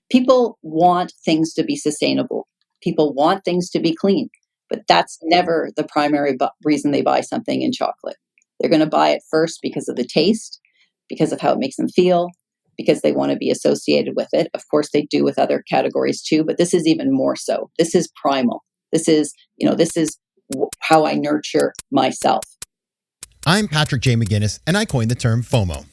People want things to be sustainable. People want things to be clean, but that's never the primary reason they buy something in chocolate. They're going to buy it first because of the taste, because of how it makes them feel, because they want to be associated with it. Of course, they do with other categories too, but this is even more so. This is primal. This is how I nurture myself. I'm Patrick J. McGinnis, and I coined the term FOMO.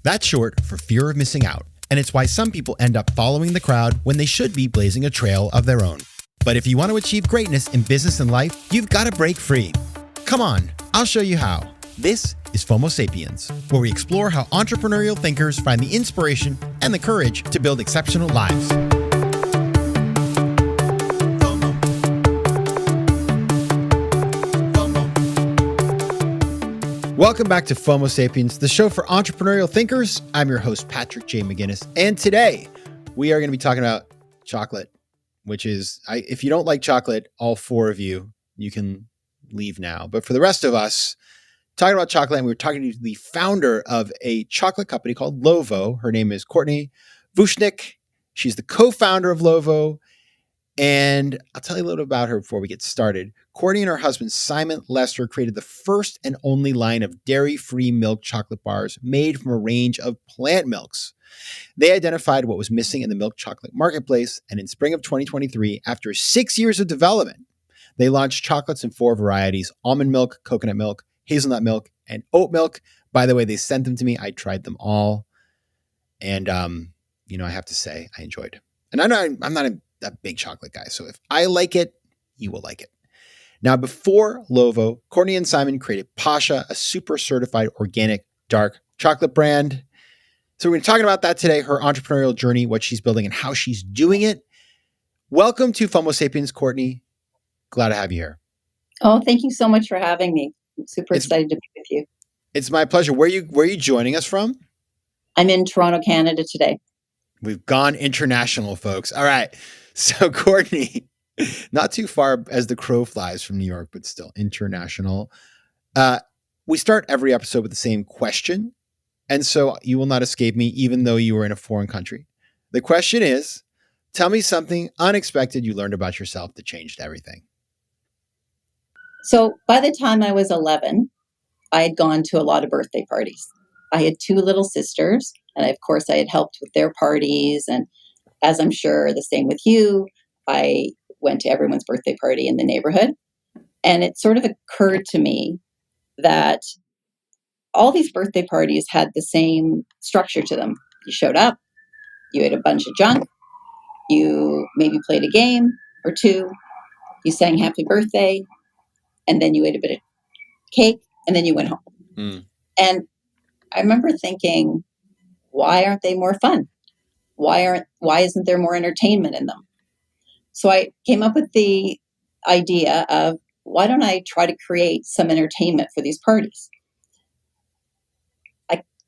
That's short for fear of missing out, and it's why some people end up following the crowd when they should be blazing a trail of their own. But if you want to achieve greatness in business and life, you've got to break free. Come on, I'll show you how. This is FOMO Sapiens, where we explore how entrepreneurial thinkers find the inspiration and the courage to build exceptional lives. Welcome back to FOMO Sapiens, the show for entrepreneurial thinkers. I'm your host, Patrick J. McGinnis, and today we are going to be talking about chocolate, which is, if you don't like chocolate, all four of you can leave now. But for the rest of us, talking about chocolate, and we were talking to the founder of a chocolate company called Lovo. Her name is Courtenay Vuchnich. She's the co-founder of Lovo. And I'll tell you a little about her before we get started. Courtenay and her husband, Simon Lester, created the first and only line of dairy-free milk chocolate bars made from a range of plant milks. They identified what was missing in the milk chocolate marketplace, and in spring of 2023, after 6 years of development, they launched chocolates in 4 varieties: almond milk, coconut milk, hazelnut milk, and oat milk. By the way, they sent them to me. I tried them all. And, I have to say, I enjoyed it. And I'm not a big chocolate guy, so if I like it, you will like it. Now, before Lovo, Courtenay and Simon created Pasha, a super certified organic dark chocolate brand. So we're going to be talking about that today, her entrepreneurial journey, what she's building, and how she's doing it. Welcome to FOMO Sapiens, Courtenay. Glad to have you here. Oh, thank you so much for having me. I'm super excited to be with you. It's my pleasure. Where are you joining us from? I'm in Toronto, Canada today. We've gone international, folks. All right. So Courtenay, not too far as the crow flies from New York, but still international. We start every episode with the same question. And so you will not escape me, even though you were in a foreign country. The question is, tell me something unexpected you learned about yourself that changed everything. So by the time I was 11, I had gone to a lot of birthday parties. I had 2 little sisters, and of course I had helped with their parties. And as I'm sure the same with you, I went to everyone's birthday party in the neighborhood. And it sort of occurred to me that all these birthday parties had the same structure to them. You showed up, you ate a bunch of junk, you maybe played a game or 2, you sang happy birthday, and then you ate a bit of cake, and then you went home. Mm. And I remember thinking, why aren't they more fun? Why isn't there more entertainment in them? So I came up with the idea of, why don't I try to create some entertainment for these parties?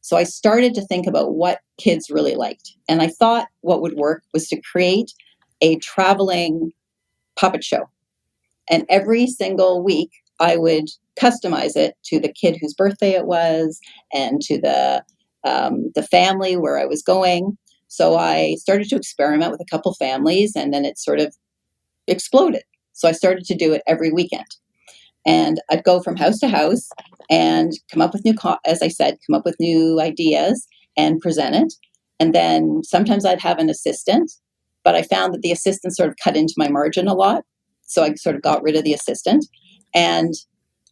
So I started to think about what kids really liked. And I thought what would work was to create a traveling puppet show. And every single week, I would customize it to the kid whose birthday it was and to the family where I was going. So I started to experiment with a couple families, and then it sort of exploded. So I started to do it every weekend. And I'd go from house to house and come up with come up with new ideas and present it. And then sometimes I'd have an assistant, but I found that the assistant sort of cut into my margin a lot. So I sort of got rid of the assistant, and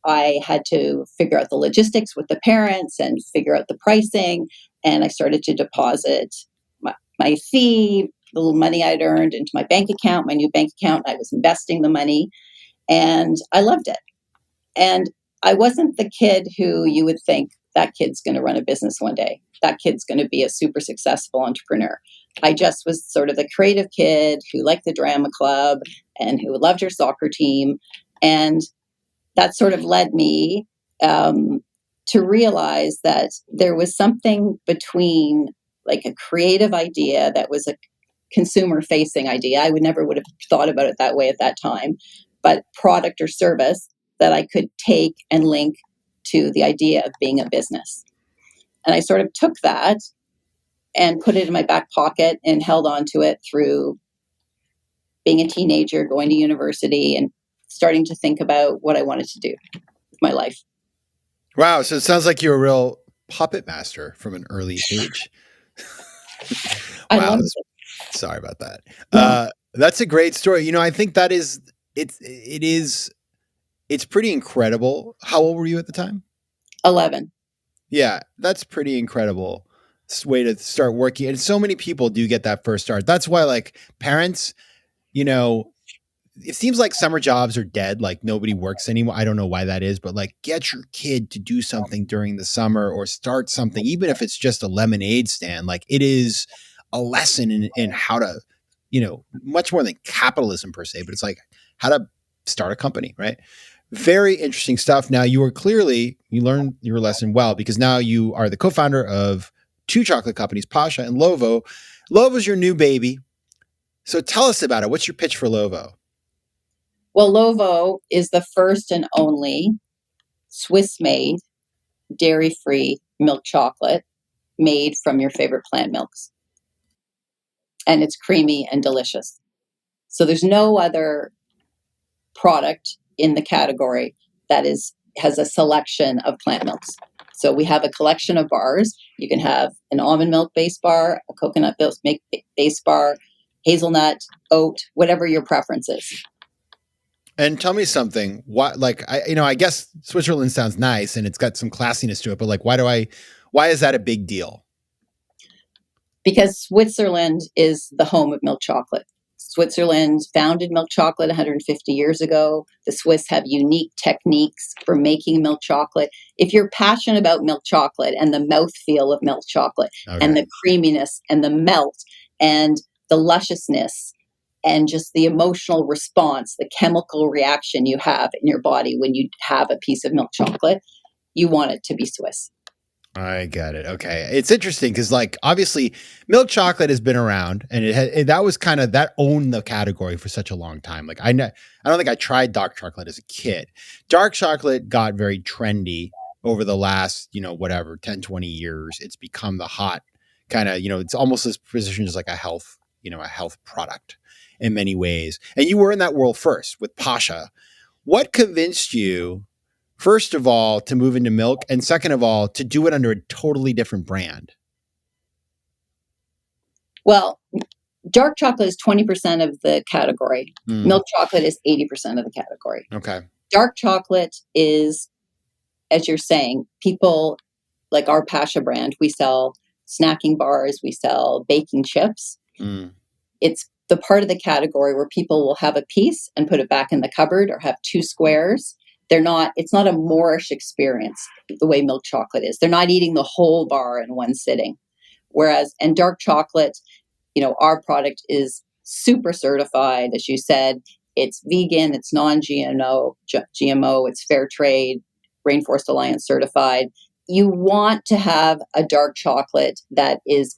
I had to figure out the logistics with the parents and figure out the pricing. And I started to deposit my fee, the little money I'd earned, into my bank account, my new bank account. I was investing the money, and I loved it. And I wasn't the kid who you would think, that kid's going to run a business one day. That kid's going to be a super successful entrepreneur. I just was sort of the creative kid who liked the drama club and who loved her soccer team. And that sort of led me to realize that there was something between like a creative idea that was a consumer-facing idea. I would have thought about it that way at that time, but product or service that I could take and link to the idea of being a business. And I sort of took that and put it in my back pocket and held on to it through being a teenager, going to university, and starting to think about what I wanted to do with my life. Wow. So it sounds like you're a real puppet master from an early age. I Wow. love it. Sorry about that. No. That's a great story. I think that is, it's pretty incredible. How old were you at the time? 11. Yeah, that's pretty incredible way to start working. And so many people do get that first start. That's why, like, parents, it seems like summer jobs are dead. Like, nobody works anymore. I don't know why that is, but like, get your kid to do something during the summer or start something, even if it's just a lemonade stand. Like, it is a lesson in how to, much more than capitalism per se, but it's like how to start a company, right? Very interesting stuff. Now, you learned your lesson well, because now you are the co-founder of two chocolate companies, Pasha and Lovo. Lovo's your new baby. So tell us about it. What's your pitch for Lovo? Well, Lovo is the first and only Swiss-made, dairy-free milk chocolate made from your favorite plant milks. And it's creamy and delicious. So there's no other product in the category that has a selection of plant milks. So we have a collection of bars. You can have an almond milk based bar, a coconut based bar, hazelnut, oat, whatever your preference is. And tell me something. I guess Switzerland sounds nice and it's got some classiness to it, but like, why is that a big deal? Because Switzerland is the home of milk chocolate. Switzerland founded milk chocolate 150 years ago. The Swiss have unique techniques for making milk chocolate. If you're passionate about milk chocolate and the mouthfeel of milk chocolate, okay, and the creaminess and the melt and the lusciousness and just the emotional response, the chemical reaction you have in your body when you have a piece of milk chocolate, you want it to be Swiss. I got it. Okay. It's interesting because, like, obviously milk chocolate has been around and that owned the category for such a long time. Like, I don't think I tried dark chocolate as a kid. Dark chocolate got very trendy over the last, 10, 20 years. It's become the hot kind of, it's almost as positioned as like a health product in many ways. And you were in that world first with Pasha. What convinced you, first of all, to move into milk, and second of all, to do it under a totally different brand? Well, dark chocolate is 20% of the category. Milk chocolate is 80% of the category. Okay. Dark chocolate is, as you're saying, people like our Pasha brand, we sell snacking bars, we sell baking chips. It's the part of the category where people will have a piece and put it back in the cupboard or have two squares. It's not a Moorish experience the way milk chocolate is. They're not eating the whole bar in one sitting. And dark chocolate, our product is super certified. As you said, it's vegan, it's non-GMO, it's fair trade, Rainforest Alliance certified. You want to have a dark chocolate that is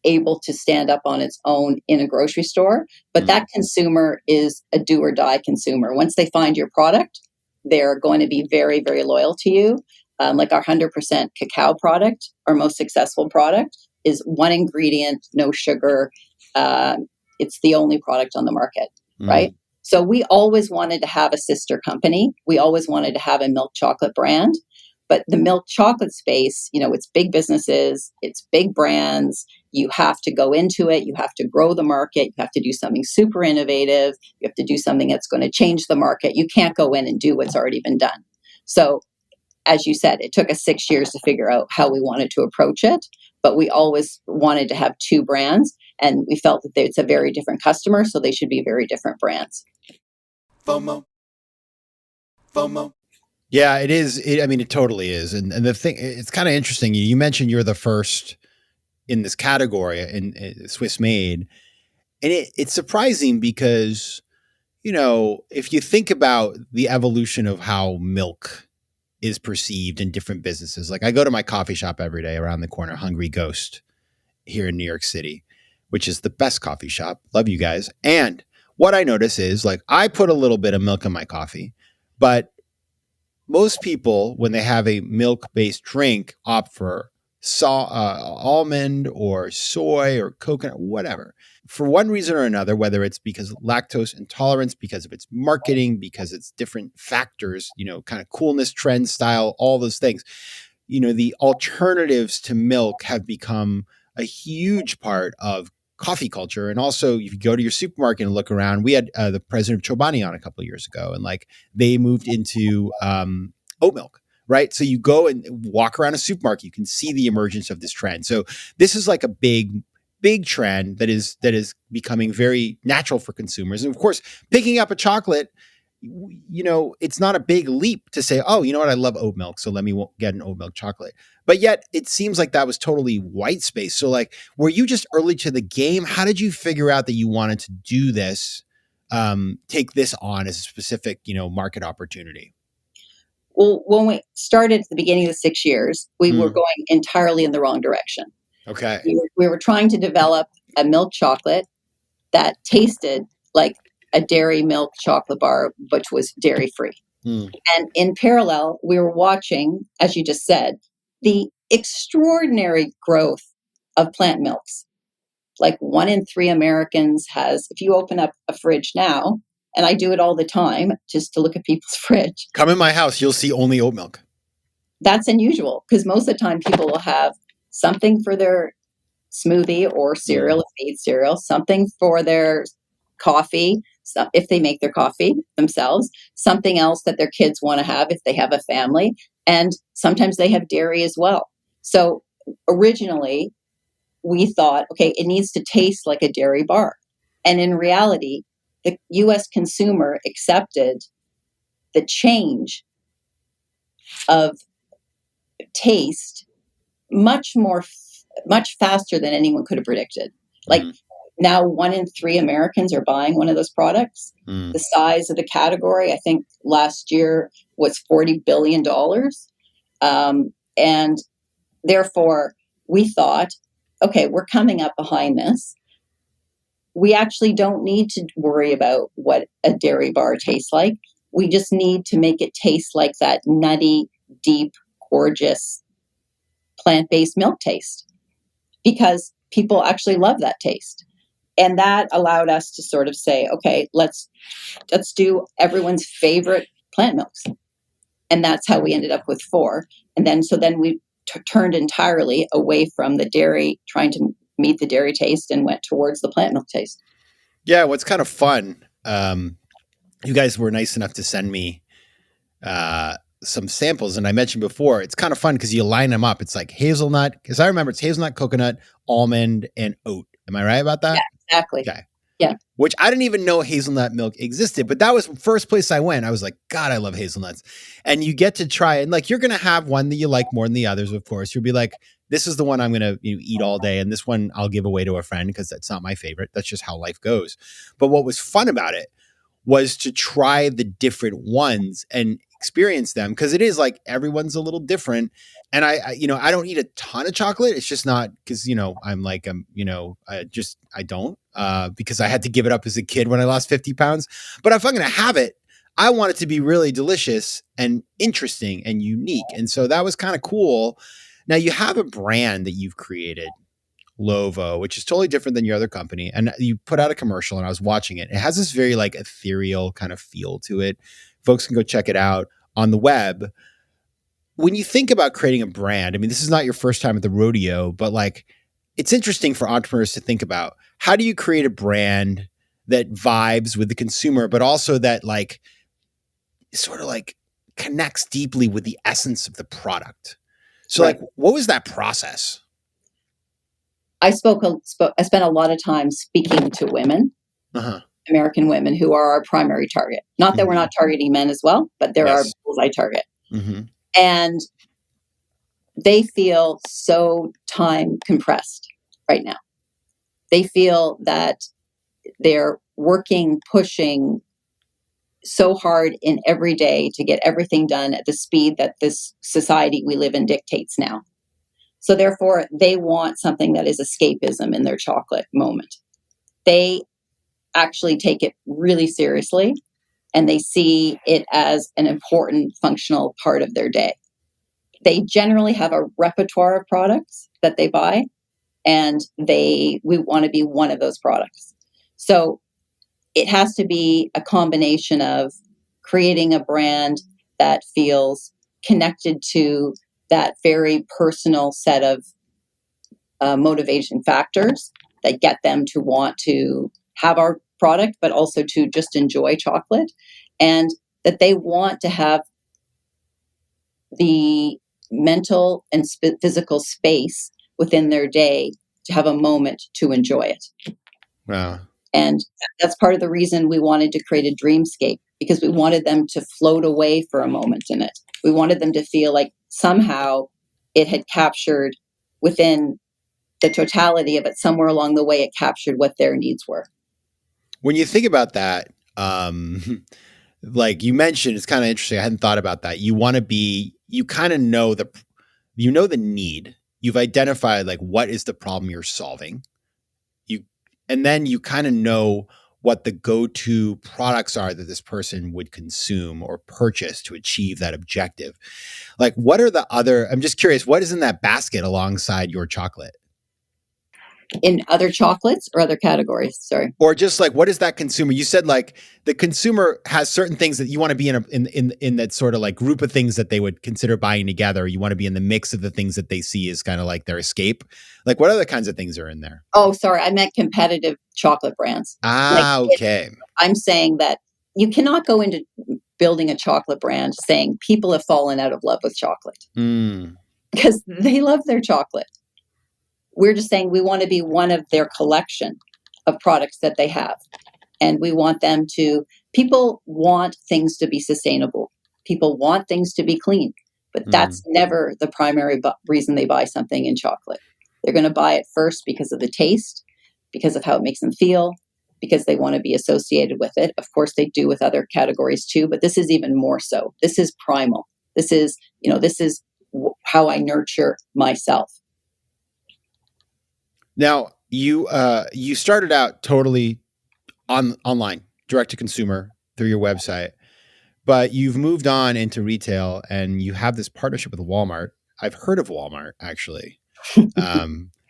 able to stand up on its own in a grocery store, but that consumer is a do or die consumer. Once they find your product, they're going to be very, very loyal to you. Like our 100% cacao product, our most successful product, is one ingredient, no sugar. It's the only product on the market, right? So we always wanted to have a sister company. We always wanted to have a milk chocolate brand. But the milk chocolate space, it's big businesses, it's big brands. You have to go into it. You have to grow the market. You have to do something super innovative. You have to do something that's going to change the market. You can't go in and do what's already been done. So, as you said, it took us 6 years to figure out how we wanted to approach it. But we always wanted to have two brands. And we felt that it's a very different customer, so they should be very different brands. FOMO. Yeah, it is. It totally is. And the thing, it's kind of interesting. You mentioned you're the first in this category in Swiss made. And it's surprising because, if you think about the evolution of how milk is perceived in different businesses, like I go to my coffee shop every day around the corner, Hungry Ghost here in New York City, which is the best coffee shop. Love you guys. And what I notice is, like, I put a little bit of milk in my coffee, but most people, when they have a milk-based drink, opt for almond or soy or coconut, whatever. For one reason or another, whether it's because of lactose intolerance, because of its marketing, because it's different factors, kind of coolness, trend, style, all those things, the alternatives to milk have become a huge part of coffee culture. And also, if you go to your supermarket and look around, we had the president of Chobani on a couple of years ago, and like they moved into oat milk. Right. So you go and walk around a supermarket, you can see the emergence of this trend. So this is like a big trend that is becoming very natural for consumers. And of course, picking up a chocolate, it's not a big leap to say, oh, you know what? I love oat milk, so let me get an oat milk chocolate. But yet it seems like that was totally white space. So like, were you just early to the game? How did you figure out that you wanted to do this, take this on as a specific, market opportunity? Well, when we started at the beginning of the 6 years, we were going entirely in the wrong direction. Okay. We were trying to develop a milk chocolate that tasted like a dairy milk chocolate bar, which was dairy free. And in parallel, we were watching, as you just said, the extraordinary growth of plant milks. Like 1 in 3 Americans has, if you open up a fridge now, and I do it all the time just to look at people's fridge. Come in my house, you'll see only oat milk. That's unusual because most of the time people will have something for their smoothie or cereal if they eat cereal, something for their coffee, so if they make their coffee themselves, something else that their kids want to have if they have a family, and sometimes they have dairy as well. So originally, we thought, okay, it needs to taste like a dairy bar. And in reality, the US consumer accepted the change of taste much faster than anyone could have predicted. Like now 1 in 3 Americans are buying one of those products. The size of the category, I think last year was $40 billion. And therefore we thought, okay, we're coming up behind this. We actually don't need to worry about what a dairy bar tastes like. We just need to make it taste like that nutty, deep, gorgeous plant-based milk taste, because people actually love that taste. And that allowed us to sort of say, okay, let's do everyone's favorite plant milks. And that's how we ended up with 4. And then we turned entirely away from the dairy, trying to meet the dairy taste, and went towards the plant milk taste. Yeah, what's kind of fun, you guys were nice enough to send me some samples. And I mentioned before, it's kind of fun because you line them up. It's like hazelnut, because I remember it's hazelnut, coconut, almond, and oat. Am I right about that? Yeah, exactly. Okay. Yeah. Which I didn't even know hazelnut milk existed, but that was the first place I went. I was like, God, I love hazelnuts. And you get to try it. And like, you're going to have one that you like more than the others, of course. You'll be like, this is the one I'm going to eat all day. And this one I'll give away to a friend because that's not my favorite. That's just how life goes. But what was fun about it was to try the different ones and experience them, because it is like everyone's a little different. And I don't eat a ton of chocolate. It's just not because, I'm like, I don't, because I had to give it up as a kid when I lost 50 pounds. But if I'm going to have it, I want it to be really delicious and interesting and unique. And so that was kind of cool. Now you have a brand that you've created, Lovo, which is totally different than your other company. And you put out a commercial and I was watching it. It has this very like ethereal kind of feel to it. Folks can go check it out on the web. When you think about creating a brand, I mean, this is not your first time at the rodeo, but like, it's interesting for entrepreneurs to think about, how do you create a brand that vibes with the consumer, but also that like sort of like connects deeply with the essence of the product? So right. Like, what was that process? I spent a lot of time speaking to women, American women, who are our primary target. Not that we're not targeting men as well, but there are bullseye target. And they feel so time compressed right now. They feel that they're working, pushing so hard in every day to get everything done at the speed that this society we live in dictates now. So therefore, they want something that is escapism in their chocolate moment. They actually take it really seriously, and they see it as an important functional part of their day. they generally have a repertoire of products that they buy, and we want to be one of those products. So it has to be a combination of creating a brand that feels connected to that very personal set of motivation factors that get them to want to have our product, but also to just enjoy chocolate, and that they want to have the mental and physical space within their day to have a moment to enjoy it. Wow. And that's part of the reason we wanted to create a dreamscape, because we wanted them to float away for a moment in it. We wanted them to feel like somehow it had captured within the totality of it, somewhere along the way, it captured what their needs were. When you think about that, like you mentioned, it's kind of interesting. I hadn't thought about that. You want to be, you kind of know the need. You've identified like what is the problem you're solving. And then you kind of know what the go-to products are that this person would consume or purchase to achieve that objective. Like, what are the other, I'm just curious, what is in that basket alongside your chocolate? In other chocolates or other categories? Sorry. Or just like, what is that consumer? You said like the consumer has certain things that you want to be in that sort of like group of things that they would consider buying together. You want to be in the mix of the things that they see as kind of like their escape. Like, what other kinds of things are in there? Oh, sorry. I meant competitive chocolate brands. Okay. I'm saying that you cannot go into building a chocolate brand saying people have fallen out of love with chocolate because they love their chocolate. We're just saying we want to be one of their collection of products that they have. And we want them to, people want things to be sustainable. People want things to be clean, but that's never the primary reason they buy something in chocolate. They're going to buy it first because of the taste, because of how it makes them feel, because they want to be associated with it. Of course, they do with other categories too, but this is even more so. This is primal. This is how I nurture myself. Now, you started out totally online, direct to consumer through your website, but you've moved on into retail and you have this partnership with Walmart. I've heard of Walmart actually.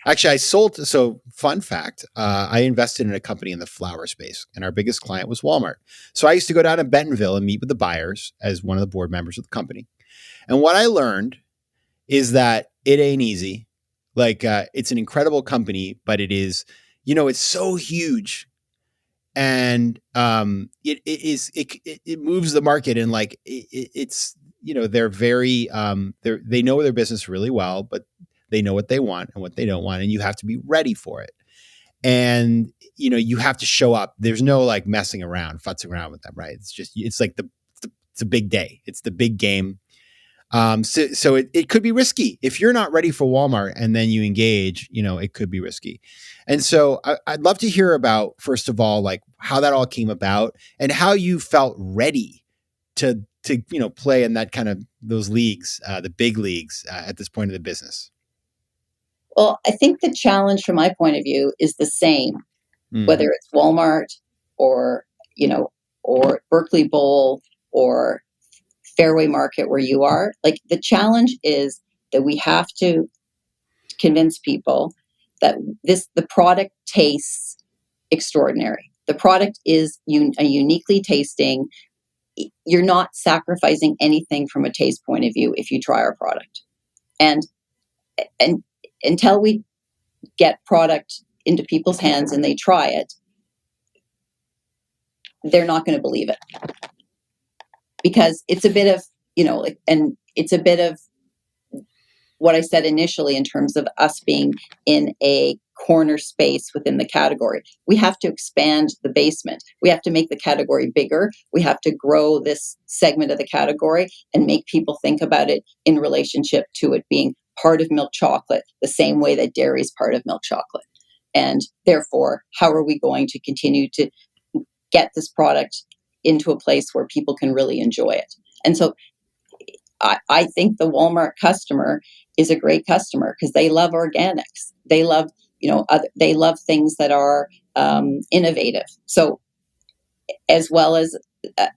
Actually, so fun fact, I invested in a company in the flower space and our biggest client was Walmart. So I used to go down to Bentonville and meet with the buyers as one of the board members of the company. And what I learned is that it ain't easy. Like, it's an incredible company, but it is, it's so huge, and it moves the market, and like it's they're very they know their business really well, but they know what they want and what they don't want, and you have to be ready for it, and you have to show up. There's no like messing around, futzing around with them, right? It's like it's a big day. It's the big game. So it could be risky if you're not ready for Walmart and then you engage, it could be risky. And so I'd love to hear about, first of all, like how that all came about and how you felt ready to play in that kind of those leagues, the big leagues at this point of the business. Well, I think the challenge from my point of view is the same, whether it's Walmart or, or Berkeley Bowl or Fairway Market where you are. Like the challenge is that we have to convince people that the product tastes extraordinary. The product is a uniquely tasting. You're not sacrificing anything from a taste point of view if you try our product. And until we get product into people's hands and they try it, they're not going to believe it. Because it's a bit of, and it's a bit of what I said initially in terms of us being in a corner space within the category. We have to expand the basement. We have to make the category bigger. We have to grow this segment of the category and make people think about it in relationship to it being part of milk chocolate, the same way that dairy is part of milk chocolate. And therefore, how are we going to continue to get this product into a place where people can really enjoy it? And so I think the Walmart customer is a great customer because they love organics. They love, they love things that are innovative. So as well as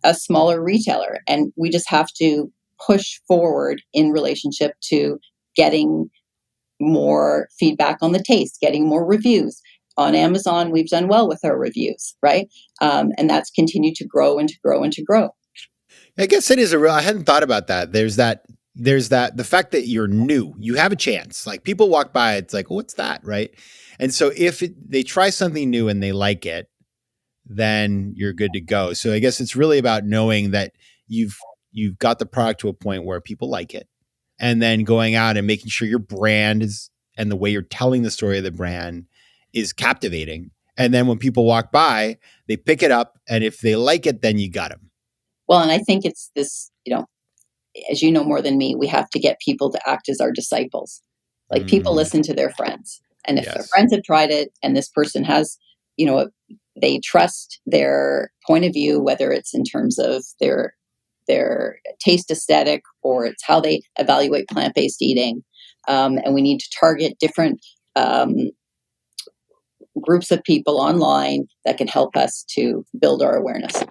a smaller retailer. And we just have to push forward in relationship to getting more feedback on the taste, getting more reviews. On Amazon, we've done well with our reviews, right? And that's continued to grow and to grow and to grow. I guess it is a real, I hadn't thought about that. The fact that you're new, you have a chance. Like people walk by, it's like, what's that? Right. And so if they try something new and they like it, then you're good to go. So I guess it's really about knowing that you've got the product to a point where people like it, and then going out and making sure your brand is, and the way you're telling the story of the brand is captivating. And then when people walk by, they pick it up, and if they like it, then you got them. Well, and I think it's this, as you know more than me, we have to get people to act as our disciples. Like people listen to their friends. And if their friends have tried it and this person has, they trust their point of view, whether it's in terms of their taste aesthetic or it's how they evaluate plant-based eating. And we need to target different groups of people online that can help us to build our awareness.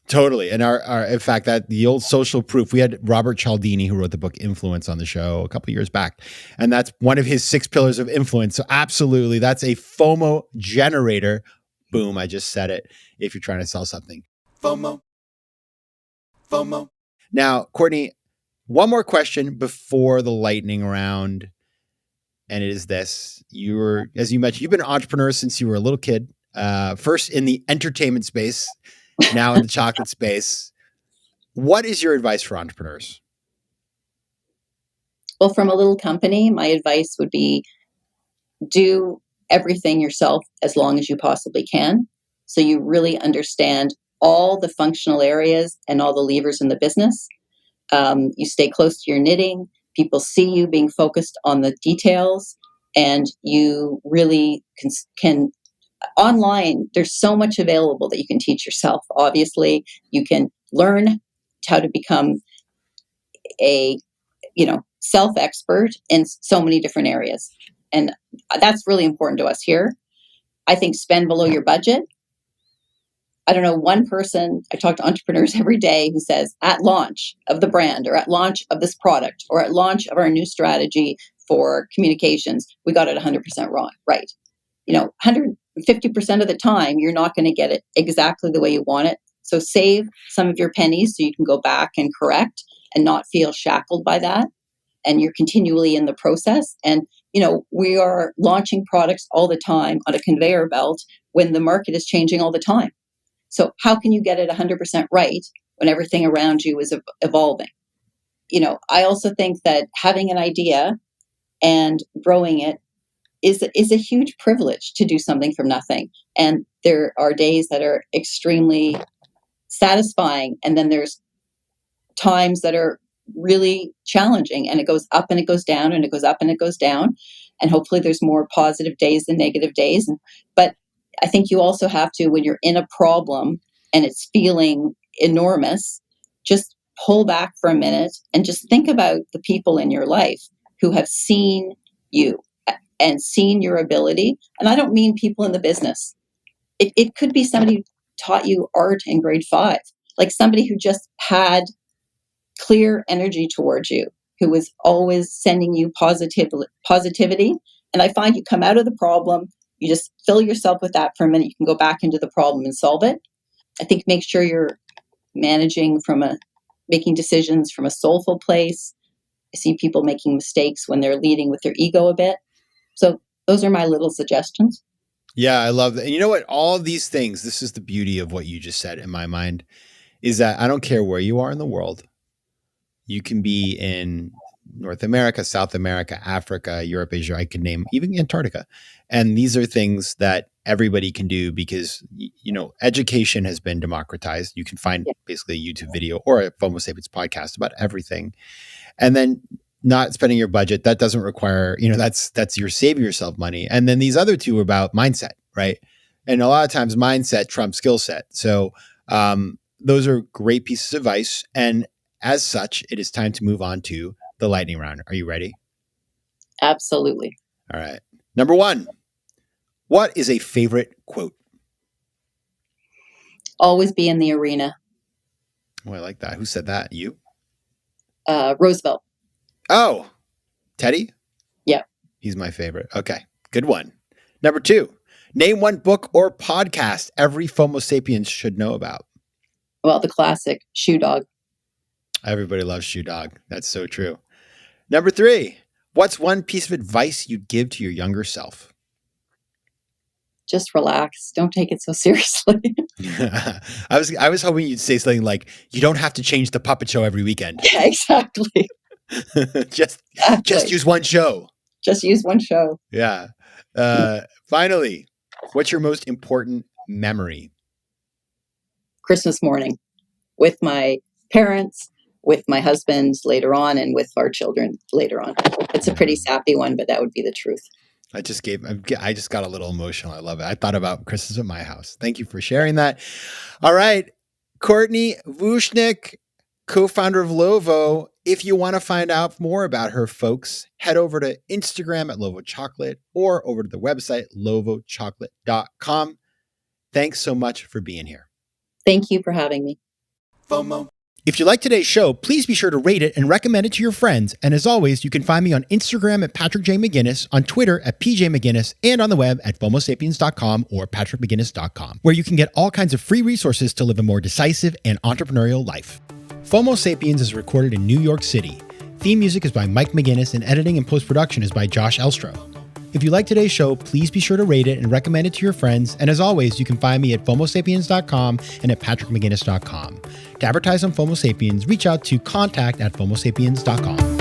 Totally. And our in fact, that the old social proof, we had Robert Cialdini, who wrote the book Influence, on the show a couple of years back. And that's one of his 6 pillars of influence. So absolutely, that's a FOMO generator. Boom, I just said it. If you're trying to sell something. FOMO. Now, Courtney, one more question before the lightning round. And it is this. As you mentioned, you've been an entrepreneur since you were a little kid. First in the entertainment space, now in the chocolate space. What is your advice for entrepreneurs? Well, from a little company, my advice would be do everything yourself as long as you possibly can. So you really understand all the functional areas and all the levers in the business. You stay close to your knitting. People see you being focused on the details, and you really can online, there's so much available that you can teach yourself. Obviously, you can learn how to become a self-expert in so many different areas. And that's really important to us here. I think spend below your budget. I don't know one person, I talk to entrepreneurs every day who says at launch of the brand or at launch of this product or at launch of our new strategy for communications, we got it 100% wrong, right? 150% of the time, you're not going to get it exactly the way you want it. So save some of your pennies so you can go back and correct and not feel shackled by that. And you're continually in the process. And, we are launching products all the time on a conveyor belt when the market is changing all the time. So how can you get it 100% right when everything around you is evolving? I also think that having an idea and growing it is a huge privilege to do something from nothing. And there are days that are extremely satisfying. And then there's times that are really challenging, and it goes up and it goes down and it goes up and it goes down. And hopefully there's more positive days than negative days. But I think you also have to, when you're in a problem and it's feeling enormous, just pull back for a minute and just think about the people in your life who have seen you and seen your ability. And I don't mean people in the business. It could be somebody who taught you art in grade 5, like somebody who just had clear energy towards you, who was always sending you positivity. And I find you come out of the problem, you just fill yourself with that for a minute, you can go back into the problem and solve it. I think make sure you're making decisions from a soulful place. I see people making mistakes when they're leading with their ego a bit. So those are my little suggestions. Yeah, I love that. And you know what? All of these things, this is the beauty of what you just said in my mind, is that I don't care where you are in the world. You can be in North America, South America, Africa, Europe, Asia, I could name even Antarctica. And these are things that everybody can do because, education has been democratized. You can find basically a YouTube video or a FOMO Sapiens podcast about everything. And then not spending your budget, that doesn't require, that's you're saving yourself money. And then these other two are about mindset, right? And a lot of times mindset trumps skill set. So those are great pieces of advice. And as such, it is time to move on to the lightning round. Are you ready? Absolutely. All right. Number 1, what is a favorite quote? Always be in the arena. Oh, I like that. Who said that? You? Roosevelt. Oh, Teddy? Yeah. He's my favorite. Okay, good one. Number 2, name one book or podcast every FOMO Sapiens should know about. Well, the classic Shoe Dog. Everybody loves Shoe Dog. That's so true. Number 3, what's one piece of advice you'd give to your younger self? Just relax. Don't take it so seriously. I was hoping you'd say something like, you don't have to change the puppet show every weekend. Yeah, exactly. just use one show. Just use one show. Yeah. Finally, what's your most important memory? Christmas morning with my parents, with my husband later on, and with our children later on. It's a pretty sappy one, but that would be the truth. I just got a little emotional. I love it. I thought about Christmas at my house. Thank you for sharing that. All right. Courtenay Vuchnich, co-founder of Lovo. If you want to find out more about her, folks, head over to Instagram at Lovo Chocolate or over to the website, lovochocolate.com. Thanks so much for being here. Thank you for having me. FOMO. If you like today's show, please be sure to rate it and recommend it to your friends. And as always, you can find me on Instagram at Patrick J. McGinnis, on Twitter at PJ McGinnis, and on the web at FOMOSapiens.com or PatrickMcGinnis.com, where you can get all kinds of free resources to live a more decisive and entrepreneurial life. FOMO Sapiens is recorded in New York City. Theme music is by Mike McGinnis, and editing and post-production is by Josh Elstro. If you like today's show, please be sure to rate it and recommend it to your friends. And as always, you can find me at FOMOSapiens.com and at PatrickMcGinnis.com. To advertise on FOMO Sapiens, reach out to contact@FOMOSapiens.com.